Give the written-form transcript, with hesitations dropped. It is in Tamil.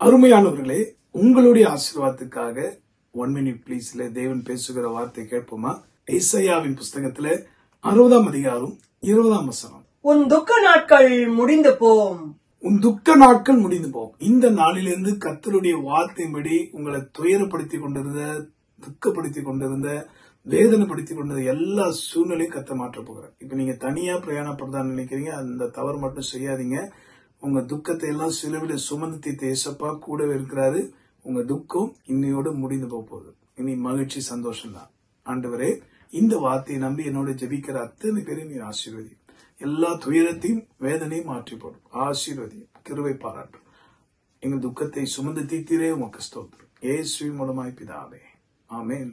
அருமையானவர்களே, உங்களுடைய ஆசீர்வாதத்துக்காக 1 minute ப்ளீஸ்ல தேவன் பேசுகிற வார்த்தை கேட்போமா? ஏசாயாவின் புஸ்தகத்துல 60ஆம் அதிகாரம் 20ஆம் வசனம். உன் துக்க நாட்கள் முடிந்து போம். உன் துக்க நாட்கள் முடிந்து போம். இந்த நாளிலிருந்து கர்த்தருடைய வார்த்தையின்படி உங்களை துயரப்படுத்திக் கொண்டிருந்த, துக்கப்படுத்திக் கொண்டிருந்த, வேதனைப்படுத்திக் கொண்டிருந்த எல்லா சூழ்நிலையும் கர்த்தர் மாற்ற போகிறார். இப்ப நீங்க தனியா பிரயாணப்படுறதா நினைக்கிறீங்க, அந்த தவறு மட்டும் செய்யாதீங்க. உங்க துக்கத்தை எல்லாம் சிலுவையில சுமந்து தீர்த்த இயேசப்பா கூடவே இருக்கிறாரு. உங்க துக்கம் இன்னையோடு முடிந்து போகுது. இனி மகிழ்ச்சி, சந்தோஷம் தான். ஆண்டவரே, இந்த வார்த்தையை நம்பி என்னோட ஜெபிக்கிற அத்தனை பேரையும் நீ ஆசீர்வதி. எல்லா துயரத்தையும் வேதனையும் மாற்றி போடும். ஆசீர்வதி, கிருபை பாராட்டும். எங்கள் துக்கத்தை சுமந்து தீர்த்தீரே, உமக்கு ஸ்தோத்திரம். இயேசுவின் மூலமாய் பிதாவே, ஆமென்.